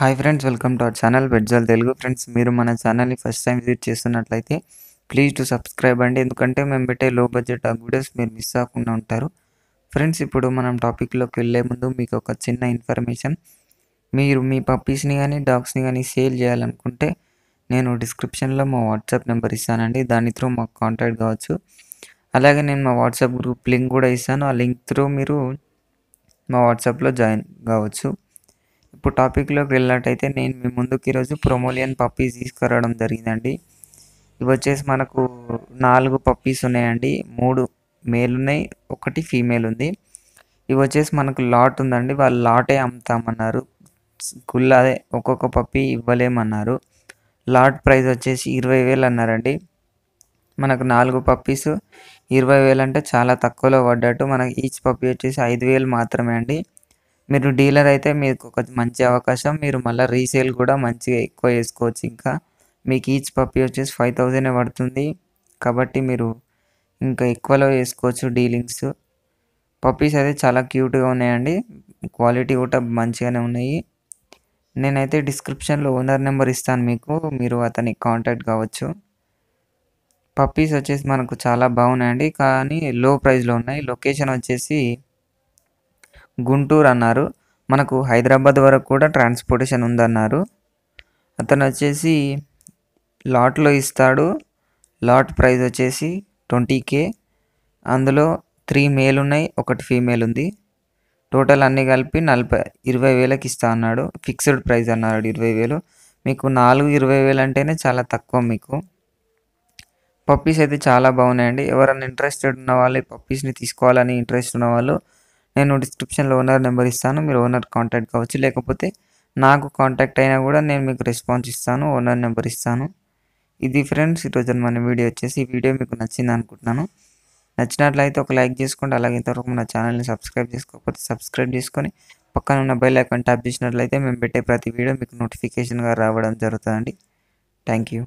Hi friends, welcome to our channel బెడ్జాల్ Telugu. Friends, మీరు మన ఛానల్ని ఫస్ట్ టైం విజిట్ చేస్తున్నట్లయితే ప్లీజ్ టు సబ్స్క్రైబ్ అండి. ఎందుకంటే మేము పెట్టే లో బడ్జెట్ వీడియోస్ మీరు మిస్ అవ్వకుండా ఉంటారు. ఫ్రెండ్స్, ఇప్పుడు మనం టాపిక్లోకి వెళ్ళే ముందు మీకు ఒక చిన్న ఇన్ఫర్మేషన్. మీరు మీ పప్పీస్ని కానీ డాగ్స్ని కానీ సేల్ చేయాలనుకుంటే నేను డిస్క్రిప్షన్లో మా వాట్సాప్ నెంబర్ ఇస్తానండి. దాని త్రూ మాకు కాంటాక్ట్ కావచ్చు. అలాగే నేను మా వాట్సాప్ గ్రూప్ లింక్ కూడా ఇస్తాను. ఆ లింక్ త్రూ మీరు మా వాట్సాప్లో జాయిన్ కావచ్చు. ఇప్పుడు టాపిక్లోకి వెళ్ళినట్టయితే నేను మీ ముందుకు ఈరోజు ప్రొమోలియన్ పప్పీస్ తీసుకురావడం జరిగిందండి. ఇవి వచ్చేసి మనకు 4 పప్పీస్ ఉన్నాయండి. 3 మేల్ ఉన్నాయి, 1 ఫీమేల్ ఉంది. ఇవి వచ్చేసి మనకు లాట్ ఉందండి. వాళ్ళు లాటే అమ్ముతామన్నారు. అదే ఒక్కొక్క పప్పీ ఇవ్వలేమన్నారు. లాట్ ప్రైస్ వచ్చేసి 20,000 అన్నారండి. మనకు 4 పప్పీస్ 20,000 అంటే చాలా తక్కువలో పడ్డట్టు. మనకి ఈచ్ పప్పీ వచ్చేసి 5,000 మాత్రమే అండి. మీరు డీలర్ అయితే మీకు ఒక మంచి అవకాశం. మీరు మళ్ళీ రీసేల్ కూడా మంచిగా ఎక్కువ చేసుకోవచ్చు. ఇంకా మీకు ఈచ్ పప్పీ వచ్చేసి 5,000 పడుతుంది. కాబట్టి మీరు ఇంకా ఎక్కువలో వేసుకోవచ్చు డీలింగ్స్. పప్పీస్ అయితే చాలా క్యూట్గా ఉన్నాయండి. క్వాలిటీ కూడా మంచిగానే ఉన్నాయి. నేనైతే డిస్క్రిప్షన్లో ఓనర్ నెంబర్ ఇస్తాను మీకు, మీరు అతనికి కాంటాక్ట్ కావచ్చు. పప్పీస్ వచ్చేసి మనకు చాలా బాగున్నాయండి, కానీ లో ప్రైస్లో ఉన్నాయి. లొకేషన్ వచ్చేసి గుంటూరు అన్నారు. మనకు హైదరాబాద్ వరకు కూడా ట్రాన్స్పోర్టేషన్ ఉందన్నారు. అతను వచ్చేసి లాట్లో ఇస్తాడు. లాట్ ప్రైస్ వచ్చేసి 20,000. అందులో 3 మేల్ ఉన్నాయి, 1 ఫీమేల్ ఉంది. టోటల్ అన్నీ కలిపి 20,000కి ఇస్తా అన్నాడు. ఫిక్స్డ్ ప్రైస్ అన్నాడు 20,000. మీకు 4 20,000 అంటేనే చాలా తక్కువ. మీకు పప్పీస్ అయితే చాలా బాగున్నాయండి. ఎవరైనా ఇంట్రెస్టెడ్ ఉన్న వాళ్ళు, ఈ పప్పీస్ని తీసుకోవాలని ఇంట్రెస్ట్ ఉన్న వాళ్ళు నేను డిస్క్రిప్షన్లో ఓనర్ నెంబర్ ఇస్తాను. మీరు ఓనర్ కాంటాక్ట్ కావచ్చు. లేకపోతే నాకు కాంటాక్ట్ అయినా కూడా నేను మీకు రెస్పాన్స్ ఇస్తాను, ఓనర్ నెంబర్ ఇస్తాను. ఇది ఫ్రెండ్స్ ఈరోజు మన వీడియో వచ్చేసి. ఈ వీడియో మీకు నచ్చింది అనుకుంటున్నాను. నచ్చినట్లయితే ఒక లైక్ చేసుకోండి. అలాగే ఇంతవరకు మన ఛానల్ని సబ్స్క్రైబ్ చేసుకోకపోతే సబ్స్క్రైబ్ చేసుకొని పక్కన ఉన్న బెల్ ఐకాన్ ట్యాప్ చేసినట్లయితే మేము పెట్టే ప్రతి వీడియో మీకు నోటిఫికేషన్గా రావడం జరుగుతుందండి. Thank you.